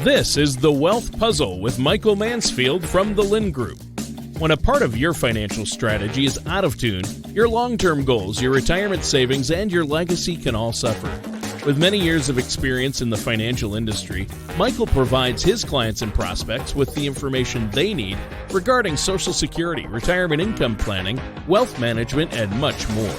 This is The Wealth Puzzle with Michael Mansfield from the Lynn Group. When a part of your financial strategy is out of tune, your long-term goals, your retirement savings, and your legacy can all suffer. With many years of experience in the financial industry, Michael provides his clients and prospects with the information they need regarding Social Security, retirement income planning, wealth management, and much more.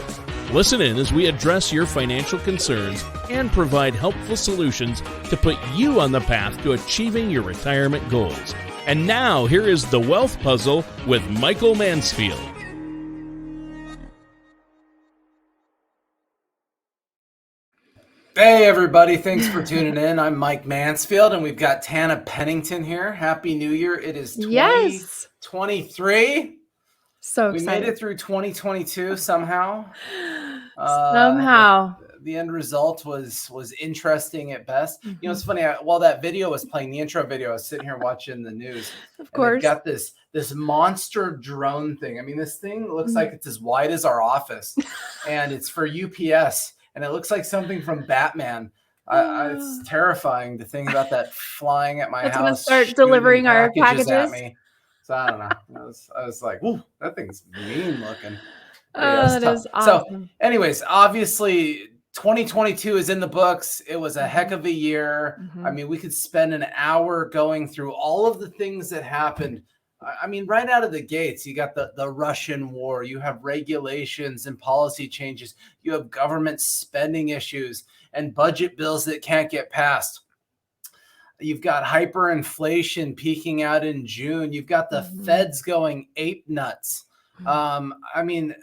Listen in as we address your financial concerns and provide helpful solutions to put you on the path to achieving your retirement goals. And now, here is The Wealth Puzzle with Michael Mansfield. Hey everybody, thanks for tuning in. I'm Mike Mansfield and we've got Tana Pennington here. Happy New Year. It is 2023. So we excited. made it through 2022 somehow. The end result was interesting at best. You know, it's funny, while that video was playing, the intro video, I was sitting here watching the news. Of course. They've got this monster drone thing. I mean, this thing looks like it's as wide as our office and it's for UPS. And it looks like something from Batman. It's terrifying to think about that flying at my house. Going to start delivering our packages at me. So I don't know. I was like, "Ooh, that thing's mean looking." That is awesome. So, anyways, obviously, 2022 is in the books. It was a heck of a year. I mean, we could spend an hour going through all of the things that happened. I mean, right out of the gates, you got the Russian war, you have regulations and policy changes, you have government spending issues and budget bills that can't get passed. You've got hyperinflation peaking out in June. You've got the feds going ape nuts. I mean,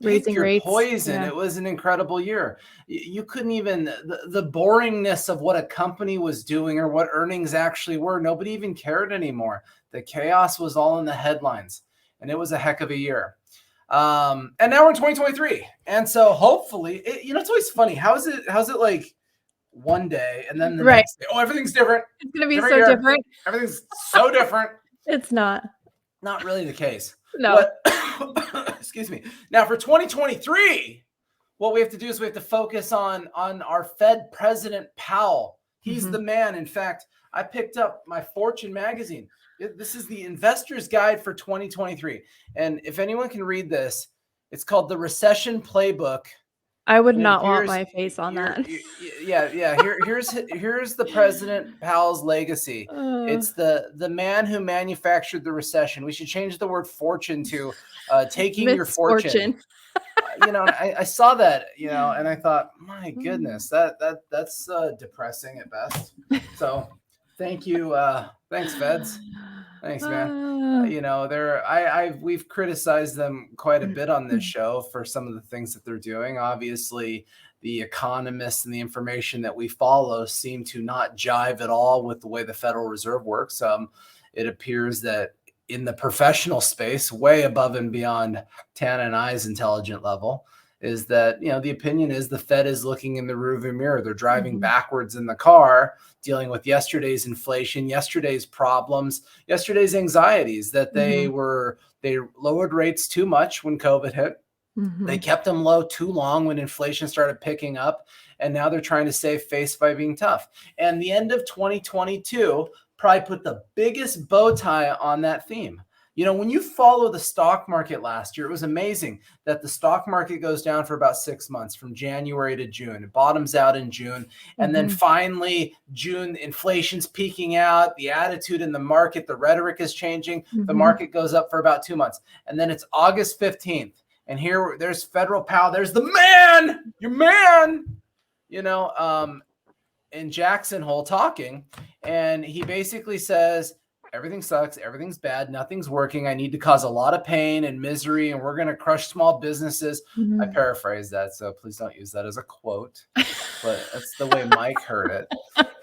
raising your rates. Poison. Yeah. It was an incredible year. You couldn't even, the boringness of what a company was doing or what earnings actually were, nobody even cared anymore. The chaos was all in the headlines, and it was a heck of a year. And now we're in 2023. And so hopefully, it's always funny. How's it like one day and then the next day? Oh, everything's different. It's going to be so different. Everything's so different. It's not. Not really the case. No. But, excuse me. Now for 2023, what we have to do is we have to focus on our Fed President Powell. He's the man. In fact, I picked up my Fortune magazine. This is the Investor's Guide for 2023. And if anyone can read this, it's called The Recession Playbook. I would not want my face on that. Yeah. Here's the President Powell's legacy. It's the man who manufactured the recession. We should change the word fortune to taking your fortune. I saw that, and I thought, my goodness, that's depressing at best. So thank you. Thanks, Feds. Thanks, man. We've criticized them quite a bit on this show for some of the things that they're doing. Obviously, the economists and the information that we follow seem to not jive at all with the way the Federal Reserve works. It appears that in the professional space, way above and beyond Tana and I's intelligent level, is that, the opinion is the Fed is looking in the rearview mirror. They're driving backwards in the car, dealing with yesterday's inflation, yesterday's problems, yesterday's anxieties, that they lowered rates too much when COVID hit. They kept them low too long when inflation started picking up. And now they're trying to save face by being tough. And the end of 2022 probably put the biggest bow tie on that theme. When you follow the stock market last year, it was amazing that the stock market goes down for about 6 months from January to June. It bottoms out in June. And then finally, June, inflation's peaking out. The attitude in the market, the rhetoric is changing. The market goes up for about 2 months. And then it's August 15th. And there's Federal Powell. There's the man, your man, in Jackson Hole talking. And he basically says, everything sucks. Everything's bad. Nothing's working. I need to cause a lot of pain and misery, and we're going to crush small businesses. I paraphrase that, so please don't use that as a quote. But that's the way Mike heard it.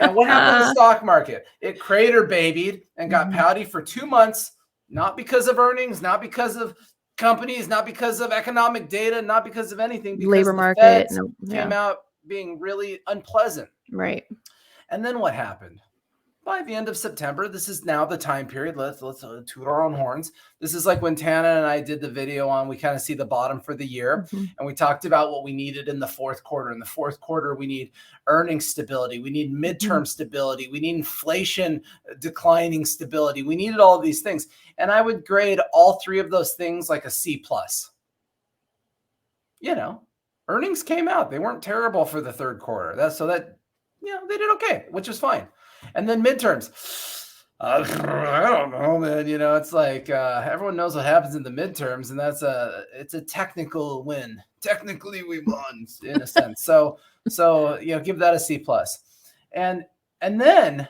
And what happened to the stock market? It crater babied and got pouty for 2 months, not because of earnings, not because of companies, not because of economic data, not because of anything. Because labor market came out being really unpleasant. Right. And then what happened? by the end of September, this is now the time period. Let's toot our own horns. This is like when Tana and I did the video on, we kind of see the bottom for the year. And we talked about what we needed in the fourth quarter. In the fourth quarter, we need earnings stability. We need midterm stability. We need inflation declining stability. We needed all of these things. And I would grade all three of those things like a C+. Earnings came out. They weren't terrible for the third quarter. They did okay, which is fine. And then midterms. I don't know, man. It's like everyone knows what happens in the midterms, and it's a technical win. Technically, we won in a sense. So give that a C+. And then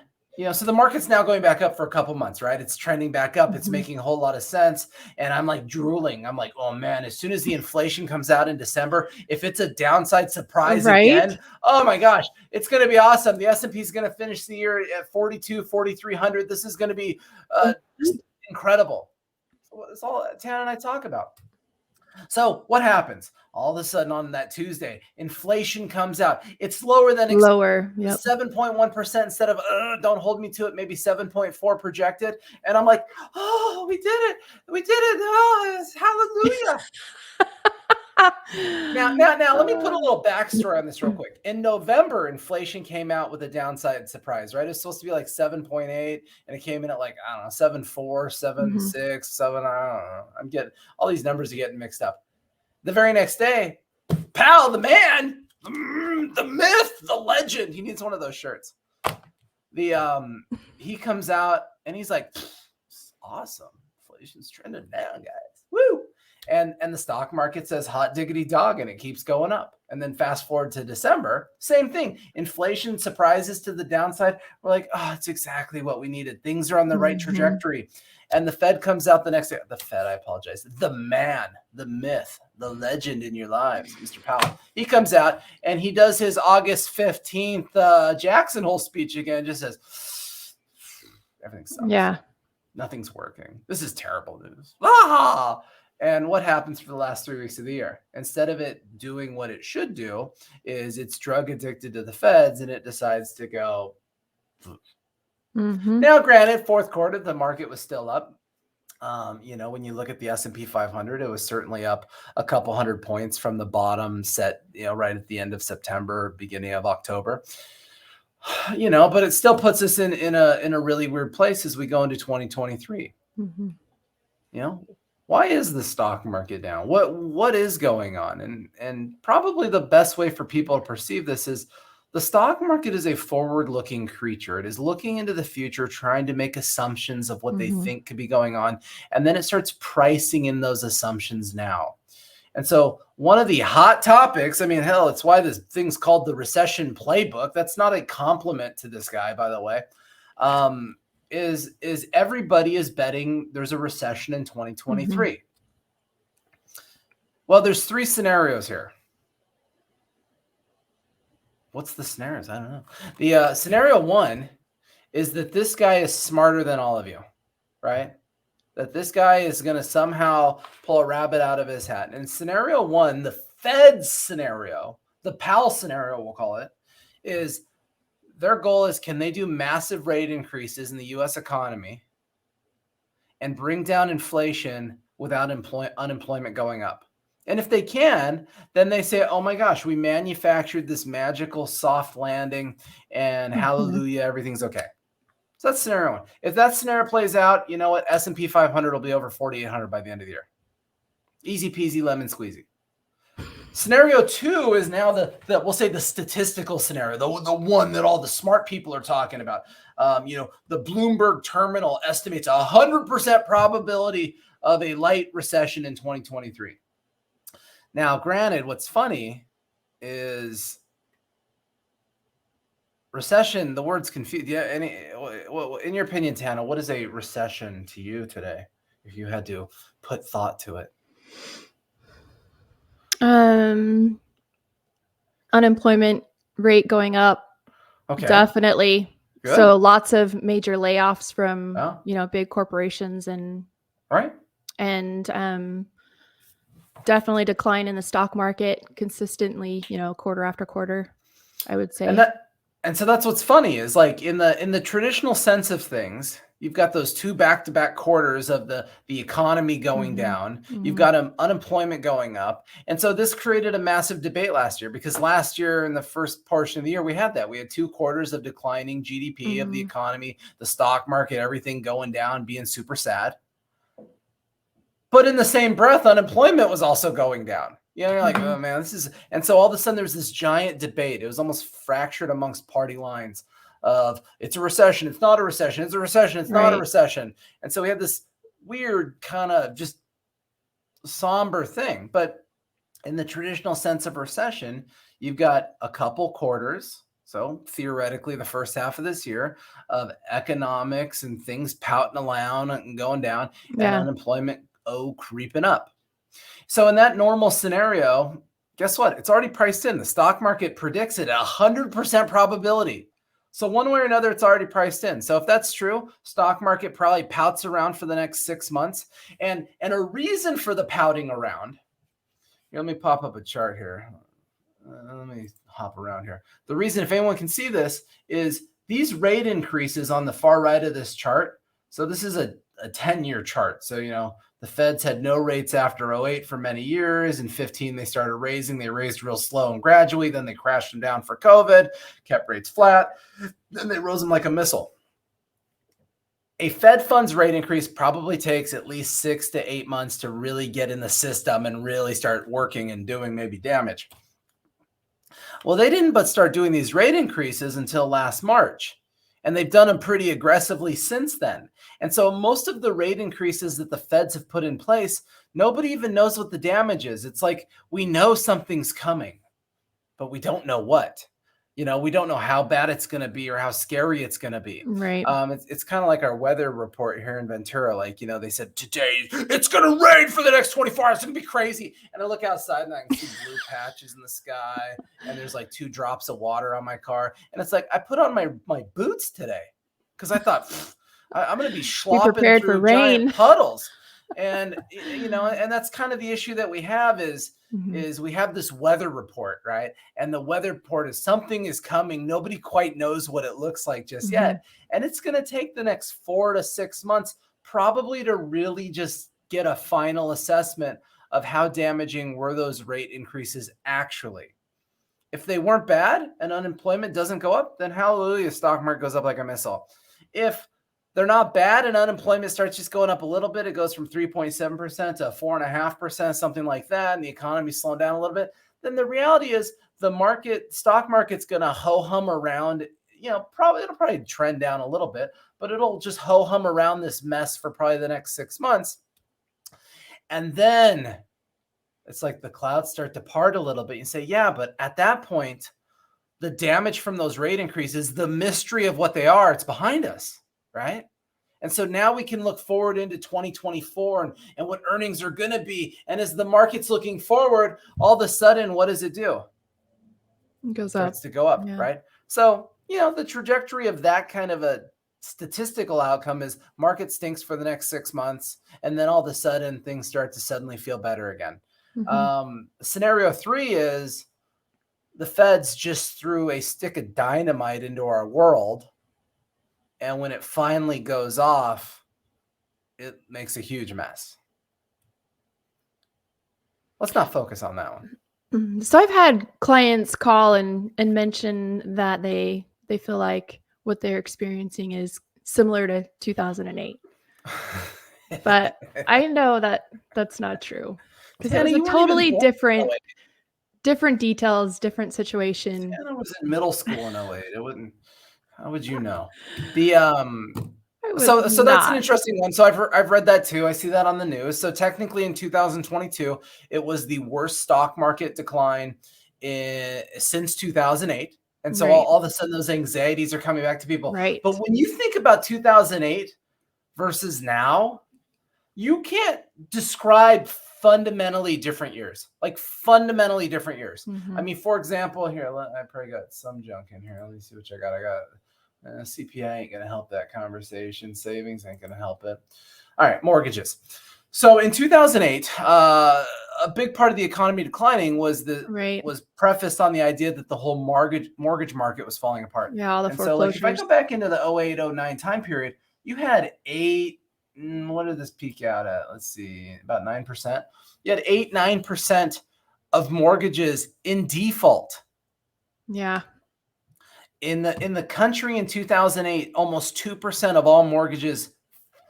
so the market's now going back up for a couple months, right? It's trending back up. It's making a whole lot of sense. And I'm like drooling. I'm like, oh man, as soon as the inflation comes out in December, if it's a downside surprise again, oh my gosh, it's going to be awesome. The S&P is going to finish the year at 4,300. This is going to be just incredible. It's all Tana and I talk about. So what happens? All of a sudden on that Tuesday, inflation comes out. It's lower than 7.1% instead of, don't hold me to it, maybe 7.4 projected. And I'm like, oh, we did it. We did it. Oh, hallelujah. Now, let me put a little backstory on this real quick. In November, inflation came out with a downside surprise, right? It's supposed to be like 7.8, and it came in at 7.4, 7.6, 7. I don't know. All these numbers are getting mixed up. The very next day, Powell, the man, the myth, the legend. He needs one of those shirts. He comes out and he's like, awesome. Inflation's trending down, guys. Woo! And the stock market says hot diggity dog, and it keeps going up. And then fast forward to December, same thing. Inflation surprises to the downside. We're like, oh, it's exactly what we needed. Things are on the right trajectory. And the Fed comes out the next day. The Fed, I apologize. The man, the myth, the legend in your lives, Mr. Powell. He comes out and he does his August 15th Jackson Hole speech again. Just says, everything sucks. Yeah. Nothing's working. This is terrible news. Ah! And what happens for the last 3 weeks of the year? Instead of it doing what it should do, is it's drug addicted to the feds, and it decides to go. Now, granted, fourth quarter, the market was still up. When you look at the S&P 500, it was certainly up a couple hundred points from the bottom set, right at the end of September, beginning of October. But it still puts us in a really weird place as we go into 2023. Why is the stock market down? What is going on? And probably the best way for people to perceive this is the stock market is a forward-looking creature. It is looking into the future, trying to make assumptions of what they think could be going on. And then it starts pricing in those assumptions now. And so one of the hot topics, hell, it's why this thing's called the Recession Playbook. That's not a compliment to this guy, by the way. Is everybody is betting there's a recession in 2023. Well, there's three scenarios here. What's the scenarios? I don't know. The scenario one is that this guy is smarter than all of you, right? That this guy is going to somehow pull a rabbit out of his hat. And scenario one, the Fed scenario, the Powell scenario, we'll call it, is their goal is, can they do massive rate increases in the U.S. economy and bring down inflation without unemployment going up? And if they can, then they say, oh my gosh, we manufactured this magical soft landing and hallelujah, everyth's okay. So that's scenario one. If that scenario plays out, you know what? S&P 500 will be over 4,800 by the end of the year. Easy peasy, lemon squeezy. Scenario two is now the we'll say the statistical scenario, the one that all the smart people are talking about. The Bloomberg terminal estimates 100% probability of a light recession in 2023. Now, granted, what's funny is recession, the word's confused. Yeah, in your opinion, Tana, what is a recession to you today, if you had to put thought to it? Unemployment rate going up. Okay. Definitely. Good. So lots of major layoffs from, big corporations and definitely decline in the stock market consistently, quarter after quarter, I would say. And so that's what's funny is like in the traditional sense of things, you've got those two back-to-back quarters of the economy going down. You've got unemployment going up. And so this created a massive debate last year because last year in the first portion of the year, we had that. We had 2 quarters of declining GDP of the economy, the stock market, everything going down, being super sad. But in the same breath, unemployment was also going down. You know, you're like, oh man, this is, and so all of a sudden there's this giant debate. It was almost fractured amongst party lines of it's a recession, it's not a recession, it's a recession, it's not a recession. And so we had this weird kind of just somber thing. But in the traditional sense of recession, you've got a couple quarters. So theoretically, the first half of this year of economics and things pouting around and going down, and unemployment creeping up. So in that normal scenario, guess what? It's already priced in. The stock market predicts it at 100% probability. So one way or another, it's already priced in. So if that's true, stock market probably pouts around for the next 6 months. And a reason for the pouting around, here, let me pop up a chart here. Let me hop around here. The reason, if anyone can see this, is these rate increases on the far right of this chart. So this is a 10-year chart. So, you know, the Feds had no rates after 08 for many years. In 15, they started raising. They raised real slow and gradually. Then they crashed them down for COVID, kept rates flat. Then they rose them like a missile. A Fed funds rate increase probably takes at least 6 to 8 months to really get in the system and really start working and doing maybe damage. Well, they didn't but start doing these rate increases until last March. And they've done them pretty aggressively since then. And so most of the rate increases that the Feds have put in place, nobody even knows what the damage is. It's like we know something's coming, but we don't know what. You know, we don't know how bad it's going to be or how scary it's going to be. Right. It's kind of like our weather report here in Ventura. Like, you know, they said today it's going to rain for the next 24 hours. It's going to be crazy. And I look outside and I can see blue patches in the sky. And there's like 2 drops of water on my car. And it's like, I put on my boots today because I thought I'm going to be slopping through giant puddles. And, you know, and that's kind of the issue that we have is we have this weather report, right? And the weather report is something is coming. Nobody quite knows what it looks like just yet. And it's going to take the next 4 to 6 months probably to really just get a final assessment of how damaging were those rate increases actually. If they weren't bad and unemployment doesn't go up, then hallelujah, stock market goes up like a missile. If they're not bad and unemployment starts just going up a little bit, it goes from 3.7% to 4.5%, something like that, and the economy's slowing down a little bit, then the reality is the stock market's going to ho-hum around, you know, it'll probably trend down a little bit, but it'll just ho-hum around this mess for probably the next 6 months. And then it's like the clouds start to part a little bit. You say, yeah, but at that point, the damage from those rate increases, the mystery of what they are, it's behind us. Right? And so now we can look forward into 2024 and what earnings are going to be. And as the market's looking forward, all of a sudden, what does it do? It goes up. It starts to go up, right? So, you know, the trajectory of that kind of a statistical outcome is market stinks for the next 6 months. And then all of a sudden, things start to suddenly feel better again. Scenario 3 is the Feds just threw a stick of dynamite into our world. And when it finally goes off, it makes a huge mess. Let's not focus on that one. So I've had clients call and mention that they feel like what they're experiencing is similar to 2008. But I know that that's not true. Because it was a totally different details, different situation. I was in middle school in 08. It wouldn't. How would you know? So that's an interesting one. So I've read that too. I see that on the news. So technically in 2022, it was the worst stock market decline since 2008. And so all of a sudden those anxieties are coming back to people. Right. But when you think about 2008 versus now, you can't describe fundamentally different years, like fundamentally different years. I mean, for example, here, I probably got some junk in here. Let me see what I got. CPI ain't going to help that conversation. Savings ain't going to help it. All right, mortgages. So in 2008, a big part of the economy declining was prefaced on the idea that the whole mortgage market was falling apart. Yeah, all the and foreclosures. So like if I go back into the 08, 09 time period, you had what did this peak out at? Let's see, about 9%. You had 9% of mortgages in default. Yeah. In the country in 2008, almost 2% of all mortgages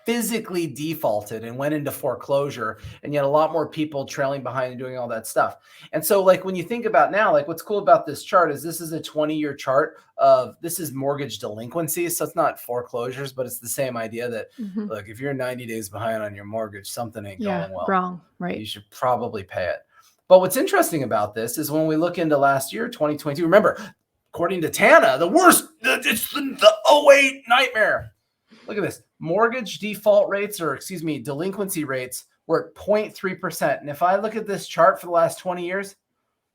physically defaulted and went into foreclosure, and yet a lot more people trailing behind and doing all that stuff. And so like when you think about now, like what's cool about this chart is this is a 20-year chart of this is mortgage delinquency. So it's not foreclosures, but it's the same idea that look, if you're 90 days behind on your mortgage, something ain't going well. Wrong, right? You should probably pay it. But what's interesting about this is when we look into last year, 2022, remember, according to Tana, the worst, it's the 08 nightmare. Look at this. Mortgage default rates, or delinquency rates were at 0.3%. And if I look at this chart for the last 20 years,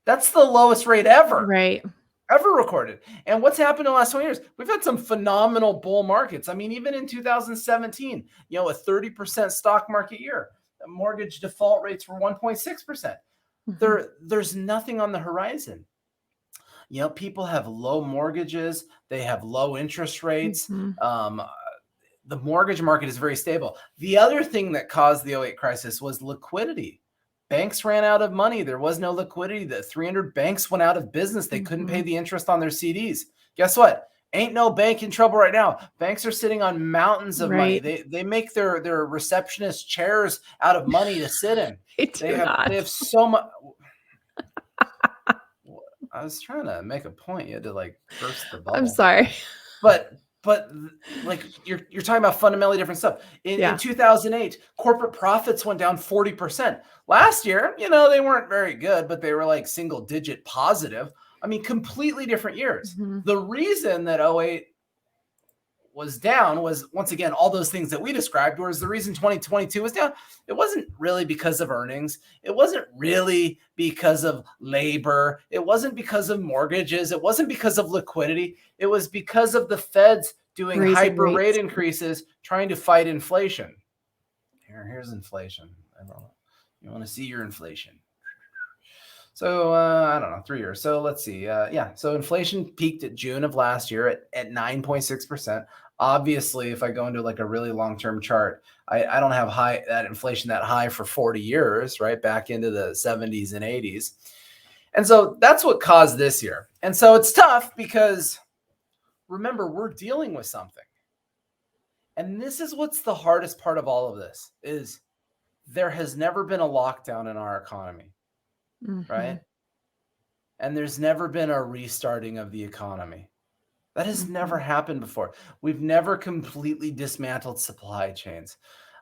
that's the lowest rate ever. Right. Ever recorded. And what's happened in the last 20 years? We've had some phenomenal bull markets. I mean, even in 2017, a 30% stock market year, mortgage default rates were 1.6%. There's nothing on the horizon. People have low mortgages. They have low interest rates. The mortgage market is very stable. The other thing that caused the 08 crisis was liquidity. Banks ran out of money. There was no liquidity. The 300 banks went out of business. They couldn't pay the interest on their CDs. Guess what? Ain't no bank in trouble right now. Banks are sitting on mountains of money. They make their receptionist chairs out of money to sit in. They have so much. I was trying to make a point. You had to like burst the bubble. I'm sorry. But like you're talking about fundamentally different stuff. In 2008, corporate profits went down 40%. Last year, they weren't very good, but they were like single digit positive. I mean, completely different years. The reason that 08 was down was, once again, all those things that we described, whereas the reason 2022 was down, it wasn't really because of earnings. It wasn't really because of labor. It wasn't because of mortgages. It wasn't because of liquidity. It was because of the Feds doing hyper rate increases, trying to fight inflation. Here's inflation. I don't know. You want to see your inflation. So, I don't know, 3 years. So let's see. So inflation peaked at June of last year at 9.6%. Obviously, if I go into like a really long-term chart, I don't have that inflation that high for 40 years, right? Back into the 70s and 80s. And so that's what caused this year. And so it's tough because remember, we're dealing with something. And this is what's the hardest part of all of this is there has never been a lockdown in our economy. Right? And there's never been a restarting of the economy. That has never happened before. We've never completely dismantled supply chains.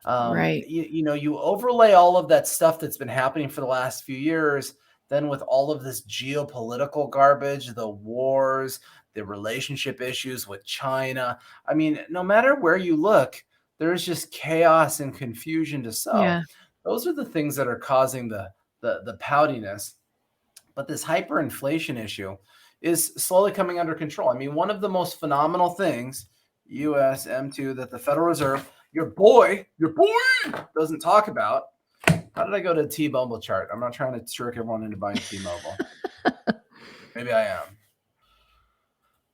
Right. You overlay all of that stuff that's been happening for the last few years, then with all of this geopolitical garbage, the wars, the relationship issues with China. I mean, no matter where you look, there's just chaos and confusion to solve. Yeah. Those are the things that are causing the poutiness. But this hyperinflation issue is slowly coming under control. I mean, one of the most phenomenal things, US M2, that the Federal Reserve, your boy doesn't talk about. How did I go to T-Mobile chart? I'm not trying to trick everyone into buying T-Mobile. Maybe I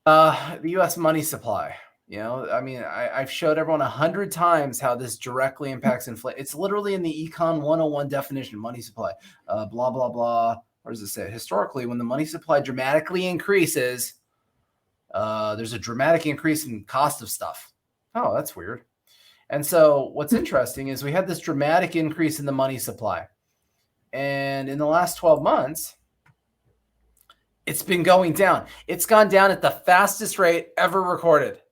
am. The US money supply. I mean, I've showed everyone 100 times how this directly impacts inflation. It's literally in the Econ 101 definition, money supply, blah, blah, blah. What does it say? Historically, when the money supply dramatically increases, there's a dramatic increase in cost of stuff. Oh, that's weird. And so what's interesting is we had this dramatic increase in the money supply. And in the last 12 months, it's been going down. It's gone down at the fastest rate ever recorded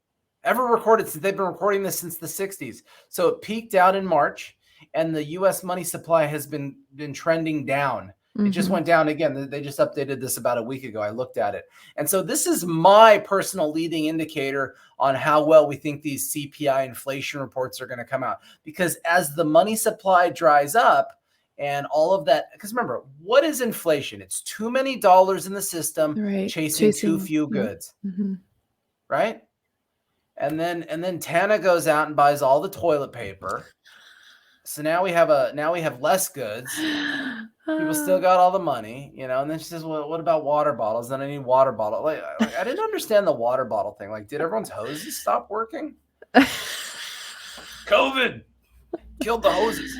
since they've been recording this since the 60s. So it peaked out in March, and the U.S. money supply has been trending down. It just went down again. They just updated this about a week ago. I looked at it. And so this is my personal leading indicator on how well we think these CPI inflation reports are going to come out. Because as the money supply dries up and all of that, because remember, what is inflation? It's too many dollars in the system chasing too few goods, right? And then Tana goes out and buys all the toilet paper. So now we have less goods. People still got all the money, and then she says, well, what about water bottles? Then I need water bottle. Like I didn't understand the water bottle thing. Like, did everyone's hoses stop working? COVID killed the hoses.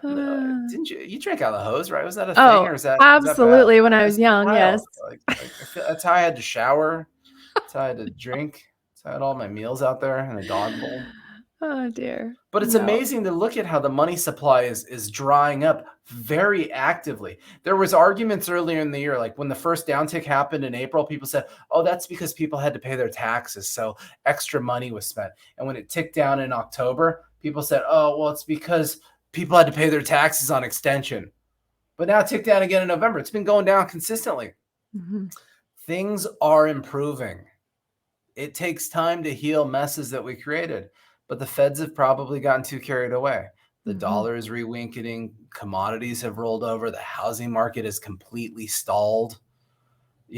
Didn't you drank out of the hose, right? Was that a thing, or is that absolutely? Is that when I was young, wild? Yes. I feel, that's how I had to shower. That's how I had to drink. That's how I had all my meals out there in a dog bowl. Oh dear. But it's amazing to look at how the money supply is drying up very actively. There was arguments earlier in the year, like when the first downtick happened in April, people said, oh, that's because people had to pay their taxes, so extra money was spent. And when it ticked down in October, people said, oh, well, it's because people had to pay their taxes on extension. But now it ticked down again in November. It's been going down consistently. Mm-hmm. Things are improving. It takes time to heal messes that we created. But the feds have probably gotten too carried away. The dollar is re-weakening. Commodities have rolled over. The housing market is completely stalled.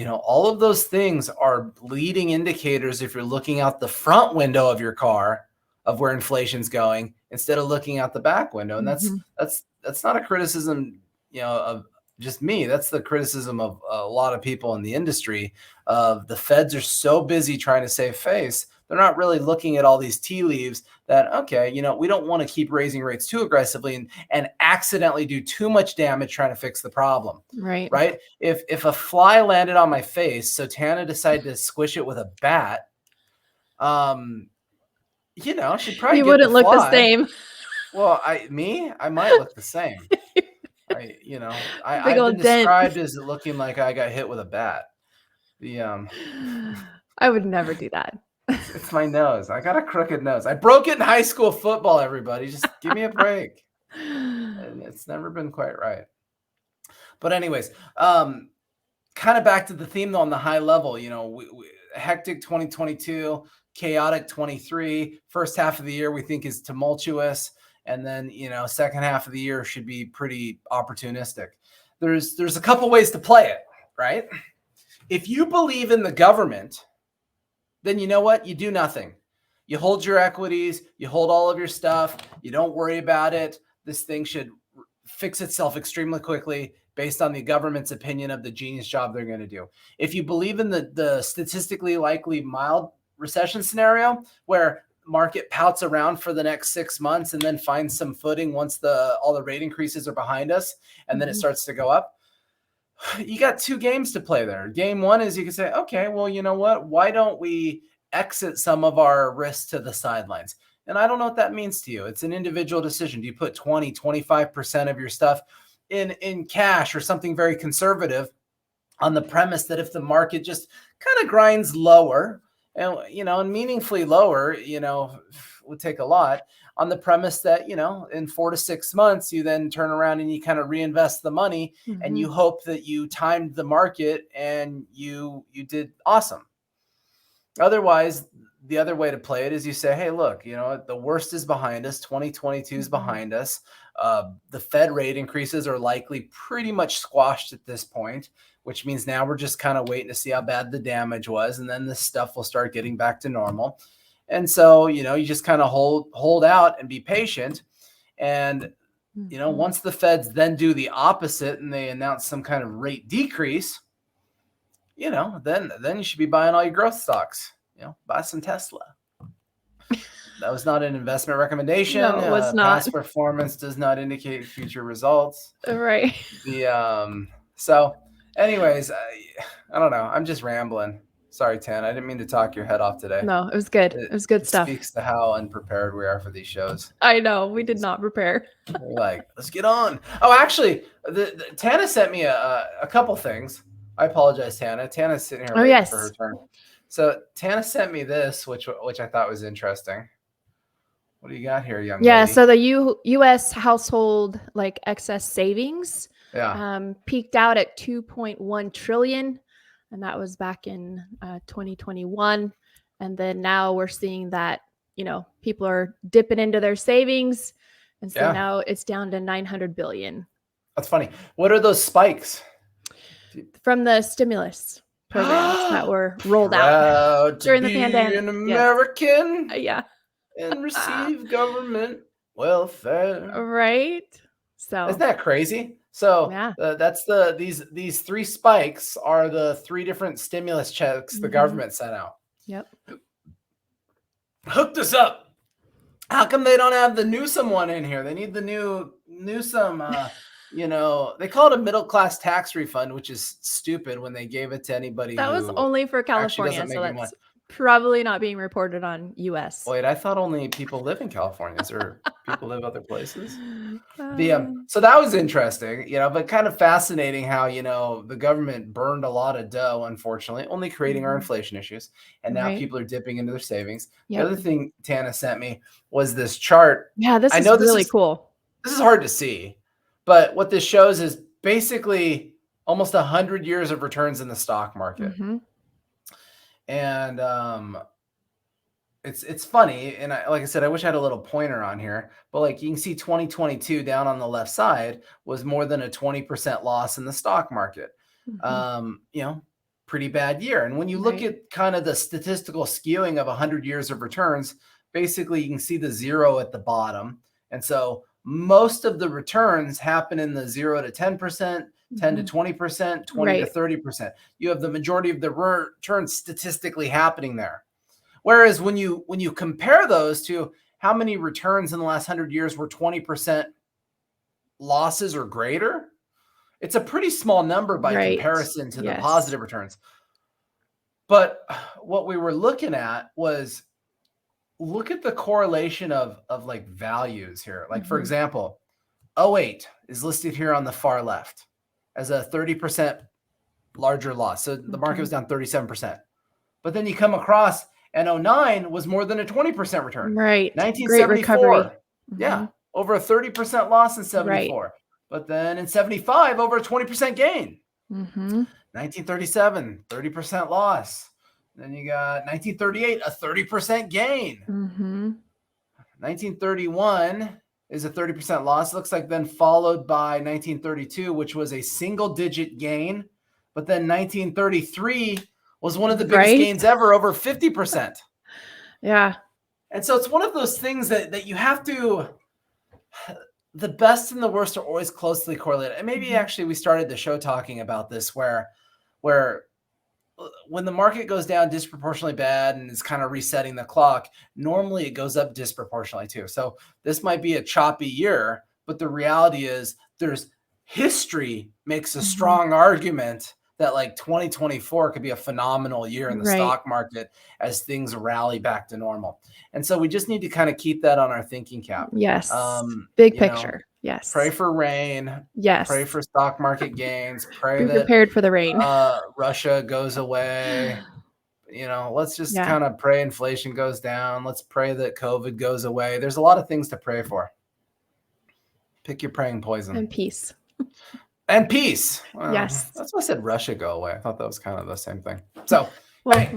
All of those things are leading indicators if you're looking out the front window of your car of where inflation's going instead of looking out the back window. And that's not a criticism, of just me. That's the criticism of a lot of people in the industry. Of the feds are so busy trying to save face. They're not really looking at all these tea leaves that, okay, we don't want to keep raising rates too aggressively and accidentally do too much damage trying to fix the problem. Right. Right. If a fly landed on my face, so Tana decided to squish it with a bat, she'd probably you wouldn't look the same. Well, I might look the same. I've been described as looking like I got hit with a bat. I would never do that. It's my nose. I got a crooked nose. I broke it in high school football, everybody. Just give me a break. And it's never been quite right. But anyways, kind of back to the theme, though, on the high level, hectic 2022, chaotic 23. First half of the year we think is tumultuous. And then, second half of the year should be pretty opportunistic. There's a couple ways to play it, right? If you believe in the government, then you know what? You do nothing. You hold your equities, you hold all of your stuff, you don't worry about it. This thing should fix itself extremely quickly based on the government's opinion of the genius job they're going to do. If you believe in the statistically likely mild recession scenario where market pouts around for the next 6 months and then finds some footing once all the rate increases are behind us, and then it starts to go up, you got two games to play there. Game one is you can say, okay, well, you know what? Why don't we exit some of our risks to the sidelines? And I don't know what that means to you. It's an individual decision. Do you put 20, 25% of your stuff in cash or something very conservative on the premise that if the market just kind of grinds lower and meaningfully lower, would take a lot, on the premise that, in 4 to 6 months, you then turn around and you kind of reinvest the money and you hope that you timed the market and you did awesome. Otherwise, the other way to play it is you say, hey, look, the worst is behind us. 2022 is behind us. The Fed rate increases are likely pretty much squashed at this point, which means now we're just kind of waiting to see how bad the damage was. And then this stuff will start getting back to normal. And so, you just kind of hold out and be patient. And, once the feds then do the opposite and they announce some kind of rate decrease, then you should be buying all your growth stocks, buy some Tesla. That was not an investment recommendation. No, it was not. Past performance does not indicate future results. Right. So anyways, I don't know. I'm just rambling. Sorry, Tan. I didn't mean to talk your head off today. No, it was good. It was good stuff. Speaks to how unprepared we are for these shows. I know. We did not prepare. We're like, let's get on. Oh, actually, Tana sent me a couple things. I apologize, Tana. Tana's sitting here waiting for her turn. So Tana sent me this, which I thought was interesting. What do you got here, young lady? So the U.S. household excess savings peaked out at 2.1 trillion. And that was back in 2021. And then now we're seeing that, people are dipping into their savings. And so now it's down to 900 billion. That's funny. What are those spikes? From the stimulus programs that were rolled out during the pandemic. An American Yeah. And receive government welfare. Right? So isn't that crazy? So yeah. that's these 3 spikes are the 3 different stimulus checks the government sent out. Yep. Hooked us up. How come they don't have the Newsom one in here? They need the new Newsom. They call it a middle class tax refund, which is stupid when they gave it to anybody That was who only for actually California, doesn't so make any money. that's probably not being reported on US. Wait, I thought only people live in California. Is there people live other places? Um, So that was interesting, but kind of fascinating how, the government burned a lot of dough, unfortunately, only creating our inflation issues. And now Right. people are dipping into their savings. Yep. The other thing Tana sent me was this chart. Yeah, this I is know really cool. This is hard to see, but what this shows is basically almost 100 years of returns in the stock market. And it's funny, and like I said, I wish I had a little pointer on here, but like you can see 2022 down on the left side was more than a 20% loss in the stock market. Pretty bad year. And when you look at kind of the statistical skewing of 100 years of returns, basically you can see the 0 at the bottom. And so most of the returns happen in the 0 to 10%, 10 to 20%, 20 to 30%. You have the majority of the returns statistically happening there. Whereas when you compare those to how many returns in the last 100 years were 20% losses or greater, it's a pretty small number by comparison to the positive returns. But what we were looking at was, look at the correlation of like values here. Like, for example, 08 is listed here on the far left as a 30% larger loss. So the market was down 37%. But then you come across, and 09 was more than a 20% return. Right. 1974. Yeah. Over a 30% loss in 74. But then in 75, over a 20% gain. 1937, 30% loss. Then you got 1938, a 30% gain. 1931 is a 30% loss. Looks like then followed by 1932, which was a single digit gain. But then 1933 was one of the biggest gains ever, over 50%. Yeah. And so it's one of those things that you have to, the best and the worst are always closely correlated. And maybe actually we started the show talking about this where when the market goes down disproportionately bad and is kind of resetting the clock, normally it goes up disproportionately too. So this might be a choppy year, but the reality is history makes a strong argument that like 2024 could be a phenomenal year in the stock market as things rally back to normal. And so we just need to kind of keep that on our thinking cap. Yes. Big picture. Yes. Pray for rain. Yes. Pray for stock market gains. Pray Be prepared for the rain. Russia goes away. Let's just kind of pray inflation goes down. Let's pray that COVID goes away. There's a lot of things to pray for. Pick your praying poison. And peace. And peace. Well, yes. That's why I said Russia go away. I thought that was kind of the same thing. So, but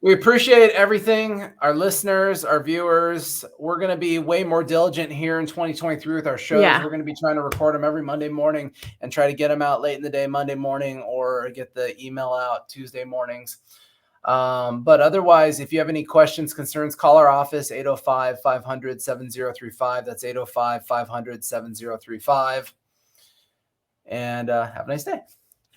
we appreciate everything. Our listeners, our viewers. We're going to be way more diligent here in 2023 with our shows. We're going to be trying to record them every Monday morning and try to get them out late in the day, Monday morning, or get the email out Tuesday mornings. But otherwise, if you have any questions, concerns, call our office, 805-500-7035. That's 805-500-7035. And have a nice day.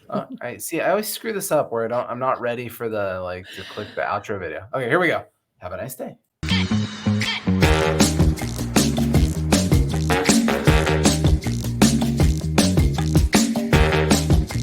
All right. See, I always screw this up where I'm not ready for to click the outro video. Okay, here we go. Have a nice day.